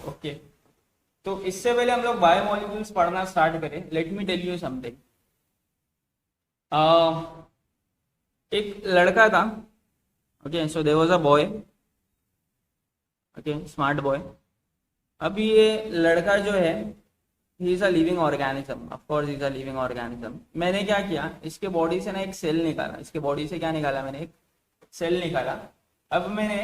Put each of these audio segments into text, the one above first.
Okay, तो इससे पहले हम लोग बायोमोलिक्यूल्स पढ़ना स्टार्ट करें, let me tell you something. एक लड़का था, okay, so there was a boy, okay, smart boy. अब ये लड़का जो है, he is a living organism, of course he is a living organism. मैंने क्या किया, इसके बॉडी से ना एक सेल निकाला, इसके बॉडी से क्या निकाला, मैंने एक सेल निकाला। अब मैंने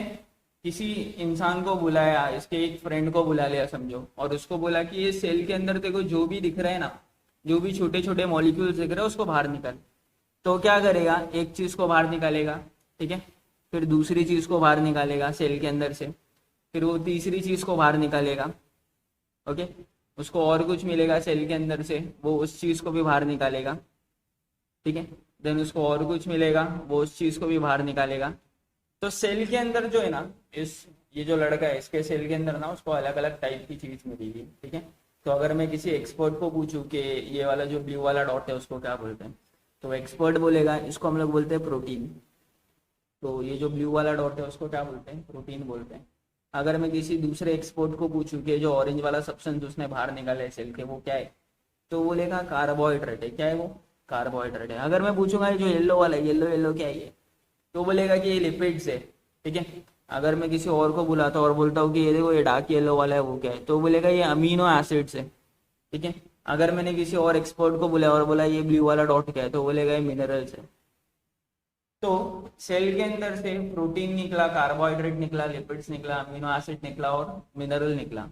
किसी इंसान को बुलाया, इसके एक फ्रेंड को बुला लिया समझो, और उसको बोला कि ये सेल के अंदर तेरे को जो भी दिख रहा है ना, जो भी छोटे छोटे मॉलिक्यूल्स दिख रहे हैं उसको बाहर निकाल। तो क्या करेगा, एक चीज को बाहर निकालेगा, ठीक है, फिर दूसरी चीज को बाहर निकालेगा सेल के अंदर से, फिर वो तीसरी चीज को बाहर निकालेगा, ओके, उसको और कुछ मिलेगा सेल के अंदर से, वो उस चीज को भी बाहर निकालेगा, ठीक है, देन उसको और कुछ मिलेगा, वो उस चीज को भी बाहर निकालेगा। तो सेल के अंदर जो है ना, ये जो लड़का है, इसके सेल के अंदर ना उसको अलग अलग टाइप की चीज मिलेगी, ठीक है। तो अगर मैं किसी एक्सपर्ट को पूछूं कि ये वाला जो ब्लू वाला डॉट है उसको क्या बोलते हैं, तो एक्सपर्ट बोलेगा इसको हम लोग बोलते हैं प्रोटीन। तो ये जो ब्लू वाला डॉट है उसको क्या बोलते हैं, प्रोटीन बोलते हैं। अगर मैं किसी दूसरे एक्सपर्ट को पूछूं कि जो ऑरेंज वाला सब्सटेंस उसने बाहर निकाला है सेल के, वो क्या है, तो बोलेगा कार्बोहाइड्रेट है। क्या है वो, कार्बोहाइड्रेट है। अगर मैं पूछूंगा जो येलो वाला है, येलो येलो क्या है ये, तो बोलेगा कि ये लिपिड्स है, ठीक है। अगर मैं किसी और को बुलाता हूँ और बोलता हूँ कि ये देखो ये डार्क येलो वाला है, वो क्या है, तो बोलेगा ये अमीनो एसिड्स है, ठीक है। अगर मैंने किसी और एक्सपर्ट को बुलाया और बोला ये ब्लू वाला डॉट क्या है, तो बोलेगा ये मिनरल्स है। तो सेल के अंदर से प्रोटीन निकला, कार्बोहाइड्रेट निकला, लिपिड्स निकला, अमीनो एसिड निकला और मिनरल निकला।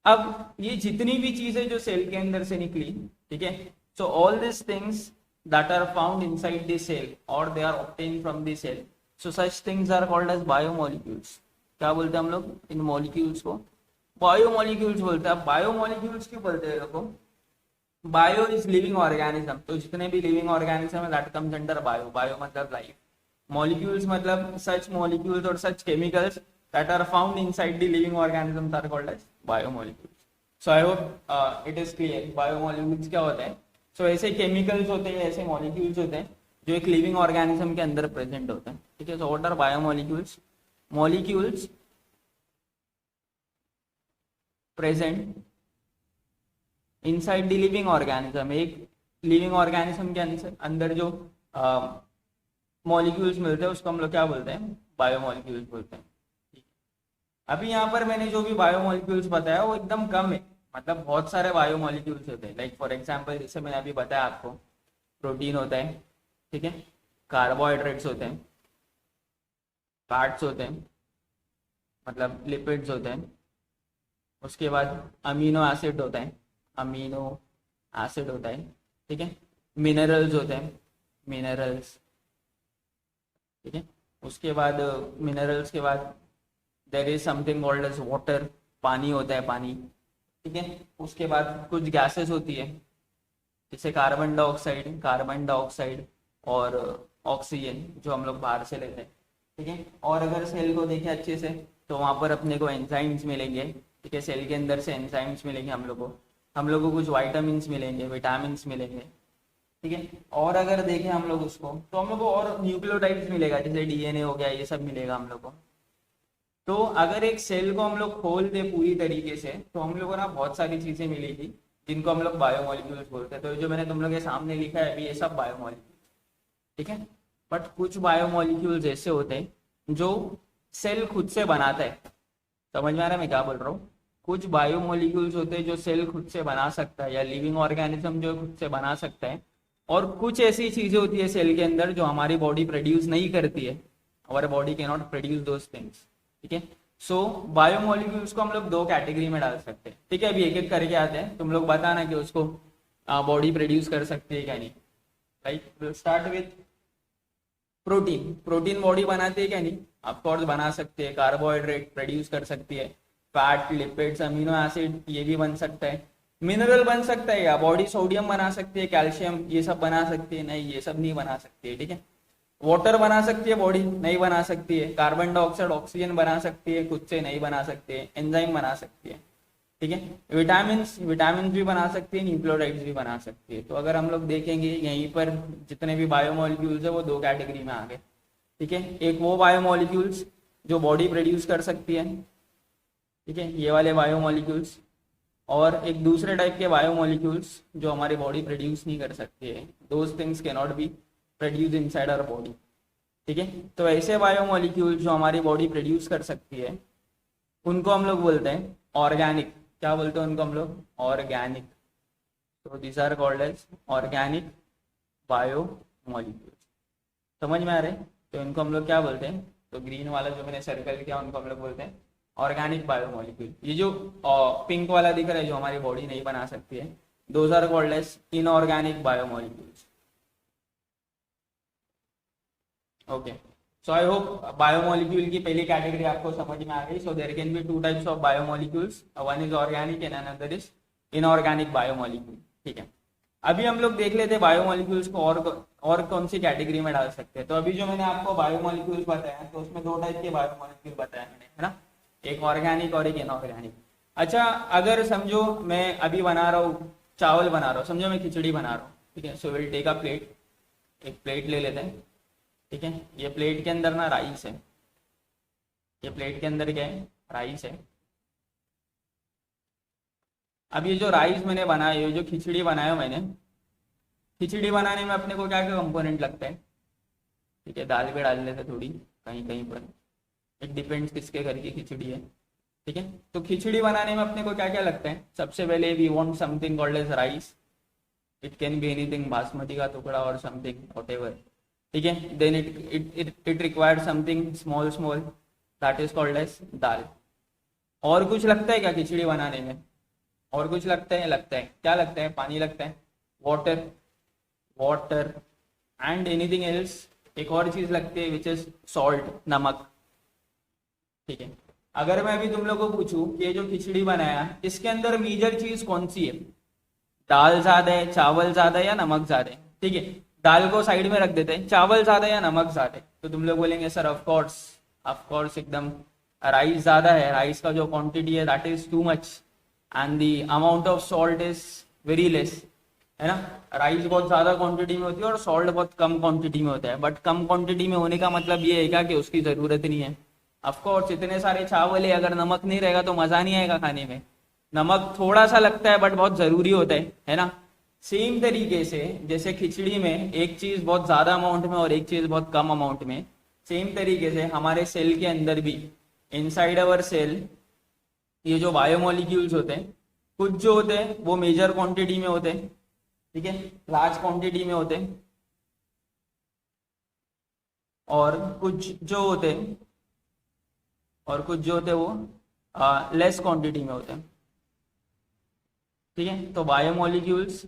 अब ये जितनी भी चीजें जो सेल के अंदर से निकली, ठीक है, so all this things that are found inside the cell और they are obtain from the cell, so such things are called as biomolecules. क्या बोलते हैं हम लोग इन मॉलिक्यूल्स को, बायोमोलिक्यूल्स बोलते हैं। बायोमोलिक्यूल्स क्यों बोलते हैं देखो, बायो इज लिविंग ऑर्गेनिज्म, तो जितने भी लिविंग ऑर्गेनिज्म है that comes under bio. Bio मतलब लाइफ, मॉलिक्यूल्स मतलब सच मॉलिक्यूल्स और सच chemicals that are found inside the living organisms are called as biomolecules. So I hope it is clear biomolecules क्या होता है। So ऐसे chemicals होते हैं, ऐसे molecules होते हैं जो एक living organism के अंदर present होते हैं, ठीक है। So what are biomolecules? Molecules present inside the living organism। एक living organism के अंदर जो molecules मिलते हैं उसको हम लोग क्या बोलते हैं, biomolecules बोलते हैं। अभी यहाँ पर मैंने जो भी बायोमोलिक्यूल्स बताया वो एकदम कम है, मतलब बहुत सारे बायोमोलिक्यूल्स होते हैं। लाइक फॉर एग्जांपल जैसे मैंने अभी बताया आपको, प्रोटीन होता है, ठीक है, कार्बोहाइड्रेट्स होते हैं, फैट्स होते हैं, मतलब लिपिड्स होते हैं, उसके बाद अमीनो एसिड होता है, अमीनो एसिड होता है, ठीक है, मिनरल्स होते हैं, मिनरल्स, ठीक है। उसके बाद मिनरल्स के बाद there is something called as water, पानी होता है, पानी, ठीक है। उसके बाद कुछ गैसेस होती है जैसे कार्बन डाइऑक्साइड और ऑक्सीजन जो हम लोग बाहर से लेते हैं, ठीक है। और अगर सेल को देखें अच्छे से तो वहाँ पर अपने को एंजाइम्स मिलेंगे, ठीक है, सेल के अंदर से एंजाइम्स मिलेंगे हम लोग को कुछ वाइटामिन मिलेंगे, विटामिन मिलेंगे, ठीक है। और अगर देखें हम लोग उसको तो हम लोग को और न्यूक्लियोटाइड्स मिलेगा, जैसे डीएनए हो गया, ये सब मिलेगा हम लोग को। तो अगर एक सेल को हम लोग खोल दे पूरी तरीके से तो हम लोग को ना बहुत सारी चीजें मिलेगी जिनको हम लोग बायोमोलिक्यूल्स बोलते हैं। तो जो मैंने तुम लोग के सामने लिखा है अभी ये सब बायोमोलिक्यूल्स, ठीक है। बट कुछ बायोमोलिक्यूल्स ऐसे होते हैं जो सेल खुद से बनाता है, समझ में आ रहा है मैं क्या बोल रहा हूँ। कुछ बायोमोलिक्यूल्स होते हैं जो सेल खुद से बना सकता है, या लिविंग ऑर्गेनिज्म जो खुद से बना सकता है। और कुछ ऐसी चीजें होती है सेल के अंदर जो हमारी बॉडी प्रोड्यूस नहीं करती है, हमारी body can not produce those things, ठीक है। सो बायोमोलिक्यूल्स को हम लोग दो कैटेगरी में डाल सकते हैं, ठीक है। अभी एक एक करके आते हैं, तुम लोग बताना कि उसको बॉडी प्रोड्यूस कर सकती है क्या नहीं। Right, will start with protein. Protein body बनाती है क्या नहीं, ऑफ कोर्स बना सकते हैं। कार्बोहाइड्रेट प्रोड्यूस कर सकती है, फैट, लिपिड्स, अमीनो एसिड ये भी बन सकता है। मिनरल बन सकता है या बॉडी सोडियम बना सकती है, कैल्शियम, ये सब बना सकती है, नहीं ये सब नहीं बना सकती है, ठीक है। वाटर बना सकती है बॉडी, नहीं बना सकती है। कार्बन डाइऑक्साइड, ऑक्सीजन बना सकती है, खुद से नहीं बना सकती है। एंजाइम बना सकती है, ठीक है। विटामिन भी बना सकती है, न्यूक्लियोटाइड्स भी बना सकती है। तो अगर हम लोग देखेंगे यहीं पर जितने भी बायोमोलिक्यूल्स है वो दो कैटेगरी में आ गए, ठीक है। एक वो बायोमोलिक्यूल्स जो बॉडी प्रोड्यूस कर सकती है, ठीक है, ये वाले बायोमोलिक्यूल्स। और एक दूसरे टाइप के बायोमोलिक्यूल्स जो हमारी बॉडी प्रोड्यूस नहीं कर सकती है, those things can not be produce inside our body. ठीक है, तो ऐसे बायोमोलिक्यूल्स जो हमारी बॉडी प्रोड्यूस कर सकती है उनको हम लोग बोलते हैं ऑर्गेनिक। क्या बोलते हैं उनको हम लोग? ऑर्गेनिक। तो this are called as organic biomolecules. समझ में आ रहे हैं? तो इनको हम लोग क्या बोलते हैं? तो ग्रीन वाला जो मैंने सर्कल किया उनको हम लोग बोलते हैं ऑर्गेनिक बायोमोलिक्यूल। ये जो पिंक वाला दिख रहा है जो हमारी बॉडी नहीं बना सकती है, those are called as inorganic biomolecules. Okay, so I hope biomolecule की पहली कैटेगरी आपको समझ में आ गई। So there can be two types of biomolecules, one is organic and another is inorganic biomolecule. ठीक है, अभी हम लोग देख लेते हैं बायोमोलिक्यूल्स को और कौन सी कैटेगरी में डाल सकते हैं। तो अभी जो मैंने आपको बायोमोलिक्यूल्स बताया तो उसमें दो टाइप के बायोमोलिक्यूल बताया मैंने, है ना, एक ऑर्गेनिक और एक इनऑर्गेनिक। अच्छा, अगर समझो मैं अभी बना रहा हूँ, चावल बना रहा हूँ, समझो मैं खिचड़ी बना रहा हूँ। ठीक है, so will take a plate, एक प्लेट ले लेते हैं। ठीक है, ये प्लेट के अंदर ना राइस है, ये प्लेट के अंदर क्या है? राइस है। अब ये जो राइस मैंने बनाया, ये जो खिचड़ी बनाया मैंने, खिचड़ी बनाने में अपने को क्या क्या कंपोनेंट लगता है? ठीक है, दाल भी डाल लेते थोड़ी कहीं कहीं पर, इट डिपेंड्स किसके घर की खिचड़ी है। ठीक है, तो खिचड़ी बनाने में अपने को क्या क्या लगता है? सबसे पहले we want something called as rice, it can be anything, basmati का टुकड़ा और समथिंग व्हाटएवर। ठीक है, then it required something small small, that is called as dal. और कुछ लगता है क्या खिचड़ी बनाने में? और कुछ लगता है? लगता है, क्या लगता है? पानी लगता है, water, water and anything else. एक और चीज लगती है विच इज सॉल्ट, नमक। ठीक है, अगर मैं अभी तुम लोग को पूछूं कि ये जो खिचड़ी बनाया इसके अंदर मेजर चीज कौन सी है? दाल ज्यादा है, चावल ज्यादा है या नमक ज्यादा है? ठीक है, दाल को साइड में रख देते हैं, चावल ज्यादा है या नमक ज्यादा है? तो तुम लोग बोलेंगे सर ऑफ कोर्स एकदम राइस ज्यादा है, राइस का जो क्वांटिटी है that is too much and the amount of salt is very less, है ना। राइस बहुत ज्यादा क्वांटिटी में होती है और सॉल्ट बहुत कम क्वांटिटी में होता है, बट कम क्वांटिटी में होने का मतलब ये है क्या कि उसकी जरूरत नहीं है। ऑफ कोर्स इतने सारे चावल है, अगर नमक नहीं रहेगा तो मजा नहीं आएगा खाने में। नमक थोड़ा सा लगता है बट बहुत जरूरी होता है ना। सेम तरीके से जैसे खिचड़ी में एक चीज बहुत ज्यादा अमाउंट में और एक चीज बहुत कम अमाउंट में, सेम तरीके से हमारे सेल के अंदर भी, इनसाइड अवर सेल, ये जो बायोमोलिक्यूल्स होते हैं, कुछ जो होते हैं वो मेजर क्वांटिटी में होते हैं, ठीक है, लार्ज क्वांटिटी में होते हैं, और कुछ जो होते हैं वो लेस क्वांटिटी में होते हैं। ठीक है, तो बायोमोलिक्यूल्स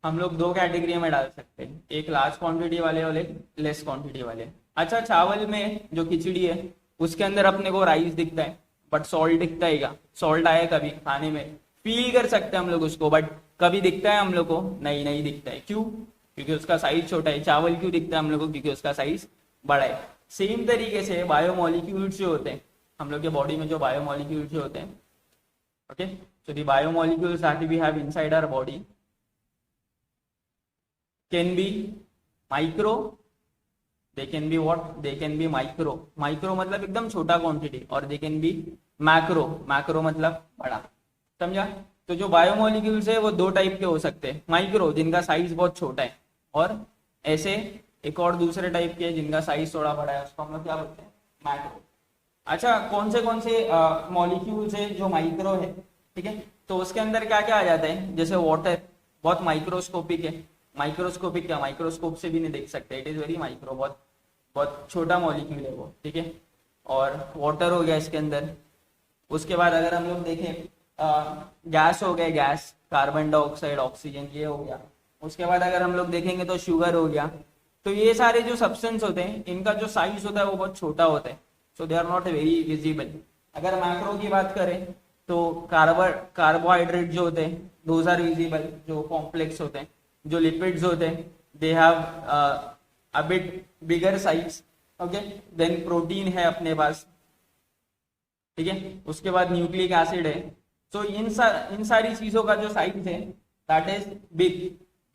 हम लोग दो कैटेगरी में डाल सकते हैं, एक लार्ज क्वांटिटी वाले और एक लेस क्वांटिटी वाले। अच्छा, चावल में जो खिचड़ी है उसके अंदर अपने को राइस दिखता है बट सॉल्ट दिखता है क्या? सॉल्ट आया कभी खाने में, फील कर सकते हैं हम लोग उसको, बट कभी दिखता है हम लोग को? नहीं दिखता है। क्यों? क्योंकि उसका साइज छोटा है। चावल क्यों दिखता है हम लोग को? क्योंकि उसका साइज बड़ा है। सेम तरीके से बायोमोलिक्यूल्स जो होते हैं हम लोग के बॉडी में, जो बायोमोलिक्यूल्स जो होते हैं, okay, so the biomolecules that we have inside our body can be micro, they can be what? They can be micro मतलब एकदम छोटा क्वांटिटी, और they can be macro मतलब बड़ा। समझा? तो जो बायोमोलिक्यूल्स है वो दो टाइप के हो सकते हैं, माइक्रो जिनका साइज बहुत छोटा है, और ऐसे एक और दूसरे टाइप के जिनका साइज थोड़ा बड़ा है, उसको हम लोग क्या बोलते हैं? मैक्रो। अच्छा, कौन से मॉलिक्यूल्स है जो माइक्रो है? ठीक है, तो उसके अंदर क्या क्या आ जाता है? जैसे वाटर बहुत माइक्रोस्कोपिक है। माइक्रोस्कोपिक क्या? माइक्रोस्कोप से भी नहीं देख सकते, इट इज वेरी माइक्रो, बहुत छोटा मॉलिक्यूल है वो। ठीक है, और वाटर हो गया इसके अंदर। उसके बाद अगर हम लोग देखें गैस हो गया, गैस, कार्बन डाइऑक्साइड, ऑक्सीजन, ये हो गया। उसके बाद अगर हम लोग देखेंगे तो शुगर हो गया। तो ये सारे जो सब्सटेंस होते हैं इनका जो साइज होता है वो बहुत छोटा होता है, so they are not very visible. अगर मैक्रो की बात करें तो कार्बोहाइड्रेट जो होते हैं दोज आर विजिबल, जो कॉम्प्लेक्स होते हैं। जो लिपिड्स होते हैं they have a bit bigger size, okay. Then protein है अपने पास, ठीक है। उसके बाद न्यूक्लिक एसिड है। तो इन सारी चीजों का जो साइज है दैट इज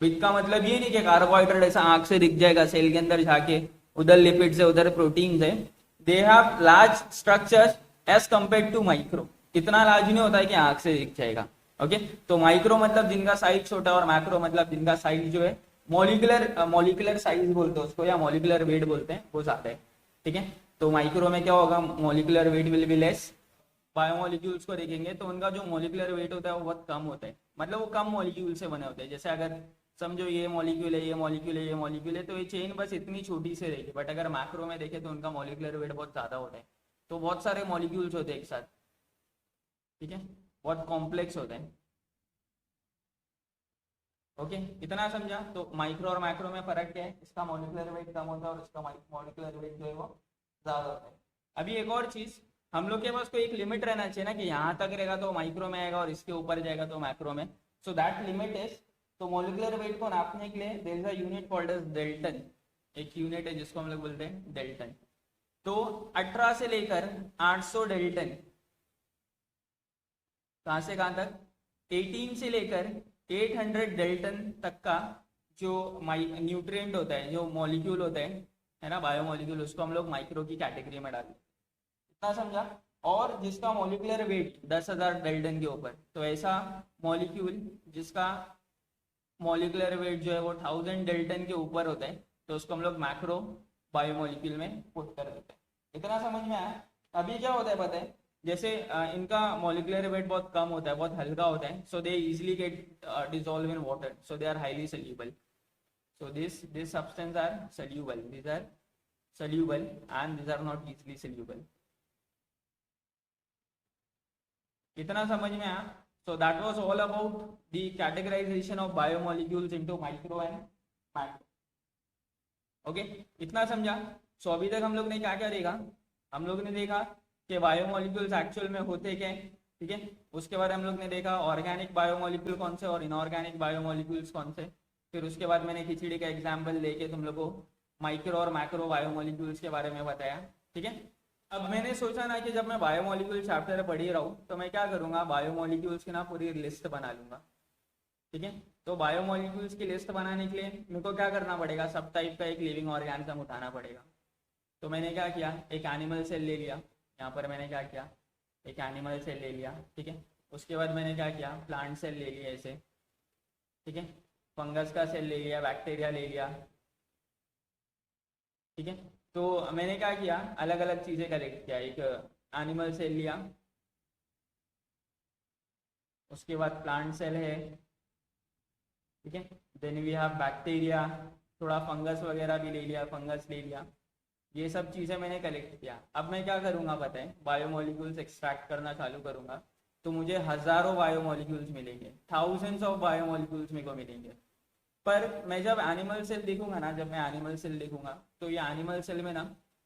बिग का मतलब ये नहीं कि कार्बोहाइड्रेट ऐसा आंख से दिख जाएगा सेल के अंदर जाके, उधर लिपिड्स है उधर प्रोटीन है। They have large structures as compare to micro. इतना लार्ज नहीं होता है कि आंख से दिख जाएगा। ओके, तो माइक्रो मतलब जिनका साइज छोटा और मैक्रो मतलब जिनका साइज जो है मॉलिकुलर साइज बोलते हैं उसको, या मॉलिकुलर वेट बोलते हैं, वो ज्यादा है। ठीक है, तो माइक्रो में क्या होगा, molecular weight will be less. Biomolecules को देखेंगे तो उनका जो मॉलिकुलर वेट होता है वो बहुत कम होता है, मतलब वो कम मॉलिक्यूल से बने होते हैं। जैसे अगर समझो ये मॉलिक्यूल है, ये मॉलिक्यूल है, ये मॉलिक्यूल है, तो ये चेन बस इतनी छोटी सी रहेगी। बट अगर मैक्रो में देखें तो उनका मॉलिकुलर वेट बहुत ज्यादा होता है, तो बहुत सारे मॉलिक्यूल्स होते हैं एक साथ। ठीक है, बहुत कॉम्प्लेक्स होते हैं। ओके, इतना समझा। तो माइक्रो और मैक्रो में फर्क क्या है, इसका मॉलिकुलर वेट कम होता है और इसका मॉलिकुलर वेट जो है वो ज्यादा होता है। अभी एक और चीज, हम लोग के पास कोई एक लिमिट रहना चाहिए ना, कि यहाँ तक रहेगा तो माइक्रो में आएगा और इसके ऊपर जाएगा तो मैक्रो में। सो दैट लिमिट इज, तो मॉलिकुलर वेट को नापने के लिए there is a unit called as dalton. एक यूनिट है जिसको हम लोग बोलते हैं डेल्टन। तो 18 से लेकर 800 डेल्टन, कहां से कहां तक, 18 से लेकर 800 डेल्टन तक का जो न्यूट्रिएंट होता है, जो मॉलिक्यूल होता है ना, बायोमोलिक्यूल, उसको हम लोग माइक्रो की कैटेगरी में डालते हैं। इतना समझा। और जिसका मॉलिकुलर वेट 10,000 डेल्टन के ऊपर, तो ऐसा मॉलिक्यूल जिसका मॉलिकुलर वेट जो है वो 1000 डेल्टन के ऊपर होता है, तो उसको हम लोग मैक्रो बायोमोलिक्यूल में पुट कर देते हैं। इतना समझ में आया। अभी क्या होता है पता है, जैसे इनका मॉलिकुलर वेट बहुत कम होता है, बहुत हल्का होता है, so they easily get dissolve in water, so they are highly soluble. So this substance are soluble, these are soluble and these are not easily soluble. इतना समझ में आया। So that was all about the categorization of biomolecules into micro and macro. Okay, इतना समझा। सो अभी तक हम लोग ने क्या क्या देखा, हम लोग ने देखा कि बायोमोलिक्यूल्स एक्चुअल में होते क्या है। ठीक है, उसके बाद हम लोग ने देखा ऑर्गेनिक बायोमोलिक्यूल कौन से और इनऑर्गेनिक बायोमोलिक्यूल्स कौन से। फिर उसके बाद मैंने खिचड़ी का एग्जाम्पल लेके तुम लोग को माइक्रो और मैक्रो बायोमोलिक्यूल्स के बारे में बताया। ठीक है, अब मैंने सोचा ना कि जब मैं बायोमोलिक्यूल चैप्टर पढ़ ही रहा हूँ तो मैं क्या करूंगा, बायोमोलिक्यूल्स की ना पूरी लिस्ट बना लूंगा। ठीक है, तो बायोमोलिक्यूल्स की लिस्ट बनाने के लिए मेरे को क्या करना पड़ेगा, सब टाइप का एक लिविंग ऑर्गेनिज्म उठाना पड़ेगा। तो मैंने क्या किया, एक एनिमल सेल ले लिया, यहाँ पर मैंने क्या किया, एक एनिमल सेल ले लिया। ठीक है, उसके बाद मैंने क्या किया, प्लांट सेल ले लिया ऐसे। ठीक है, फंगस का सेल ले लिया, बैक्टीरिया ले लिया। ठीक है, तो मैंने क्या किया, अलग अलग चीजें कलेक्ट किया। एक एनिमल सेल लिया, उसके बाद प्लांट सेल है। ठीक है, देन वी हैव बैक्टीरिया, थोड़ा फंगस वगैरह भी ले लिया, फंगस ले लिया। ये सब चीजें मैंने कलेक्ट किया। अब मैं क्या करूंगा पता है, बायोमोलिक्यूल्स एक्सट्रैक्ट करना चालू करूंगा, तो मुझे हजारों बायोमोलिक्यूल्स मिलेंगे, थाउजेंड्स ऑफ बायोमोलिक्यूल्स मेरे को मिलेंगे। पर मैं जब एनिमल सेल देखूंगा ना, जब मैं एनिमल सेल देखूंगा तो ये एनिमल सेल में ना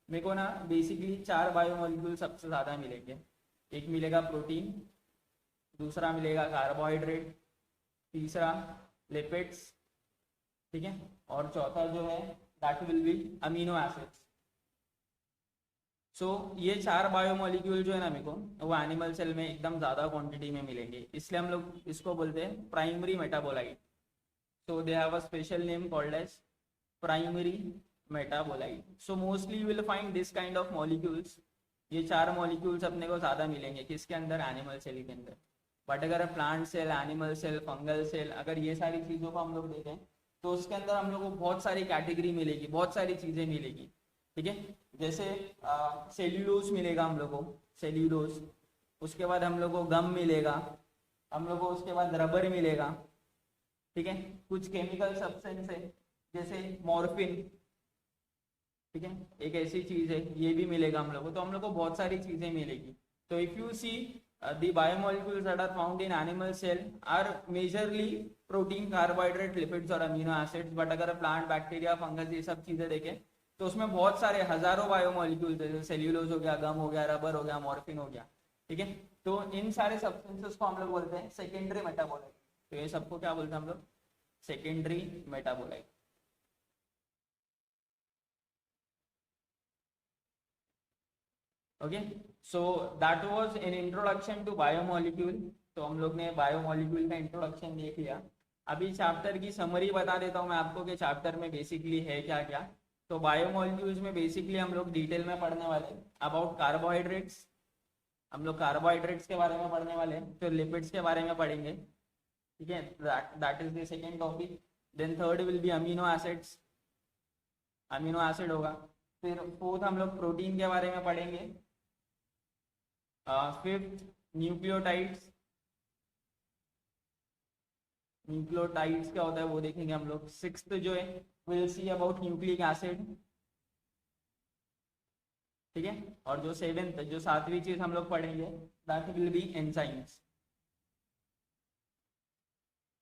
मेरे को ना बेसिकली 4 बायोमोलिक्यूल सबसे ज्यादा मिलेंगे। एक मिलेगा प्रोटीन, दूसरा मिलेगा कार्बोहाइड्रेट, तीसरा लिपिड्स। ठीक है, और चौथा जो है that will be amino acids. So ये 4 बायोमोलिक्यूल जो है ना मेरे को, वो एनिमल सेल में एकदम ज्यादा क्वांटिटी में मिलेंगे, इसलिए हम लोग इसको बोलते हैं primary metabolite. So they have a special name called as primary metabolite. So mostly you will find this kind of molecules. ये 4 मॉलिक्यूल्स अपने को ज्यादा मिलेंगे किसके अंदर, एनिमल सेल के अंदर। बट अगर plant cell, animal cell, fungal cell, अगर ये सारी चीजों को हम लोग देखें तो उसके अंदर हम लोग को बहुत सारी कैटेगरी मिलेगी, बहुत सारी चीजें मिलेगी। ठीक है, जैसे सेल्यूलोज मिलेगा हम लोग को, सेल्यूलोज। उसके बाद हम लोग को गम मिलेगा, हम लोग को उसके बाद रबर मिलेगा। ठीक है, कुछ केमिकल सब्सटेंस है जैसे मॉर्फिन। ठीक है, एक ऐसी चीज है, ये भी मिलेगा हम लोग को। तो हम लोग को बहुत सारी चीजें मिलेगी। तो if you see the biomolecules that are found in animal cell are majorly protein, carbohydrate, lipids और अमीनो एसिड्स। बट अगर प्लांट, बैक्टीरिया, फंगस ये सब चीजें देखें तो उसमें बहुत सारे हजारों बायोमोलिक्यूल्स है, जैसे सेल्यूलोज हो गया, गम हो गया, रबर हो गया, मॉर्फिन हो गया। ठीक है, तो इन सारे सब्सटेंसेस को हम लोग बोलते हैं सेकेंडरी मेटाबोलाइट। तो ये सबको क्या बोलते हैं हम लोग, secondary metabolite. Okay, so that was an introduction to biomolecule. तो हम लोग ने बायोमोलिक्यूल का इंट्रोडक्शन देख लिया। अभी चैप्टर की समरी बता देता हूँ मैं आपको कि चैप्टर में बेसिकली है क्या क्या। तो बायोमोलिक्यूल्स में बेसिकली हम लोग डिटेल में पढ़ने वाले अबाउट कार्बोहाइड्रेट्स, हम लोग कार्बोहाइड्रेट्स के बारे में पढ़ने वाले हैं, फिर लिपिड्स के बारे में पढ़ेंगे, ठीक है, that is the second topic. Then third will be amino acids, amino acid होगा। फिर फोर्थ हम लोग प्रोटीन के बारे में पढ़ेंगे। फिफ्थ न्यूक्लियोटाइड्स, न्यूक्लियोटाइड्स क्या होता है वो देखेंगे हम लोग। सिक्स्थ जो है will see about nucleic acid, ठीक है। और जो सेवेंथ, जो सातवीं चीज हम लोग पढ़ेंगे that will B enzymes.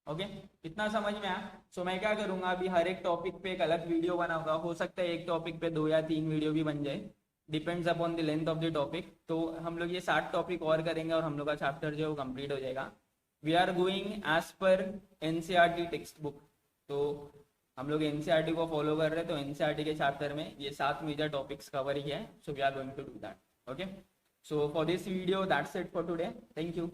Okay, इतना समझ में आया। सो मैं क्या करूंगा, अभी हर एक टॉपिक पे एक अलग वीडियो बनाऊंगा। हो सकता है एक टॉपिक पे 2 या 3 वीडियो भी बन जाए, depends upon the length of the topic. तो हम लोग ये 7 टॉपिक और करेंगे और हम लोग का चैप्टर जो है वो कंप्लीट हो जाएगा। We are going as per NCERT textbook, तो हम लोग एनसीईआरटी को फॉलो कर रहे हैं। तो एनसीईआरटी के चैप्टर में ये 7 मेजर टॉपिक्स कवर ही है। So we are going to do that. Okay, so for this video that's it for today. Thank you.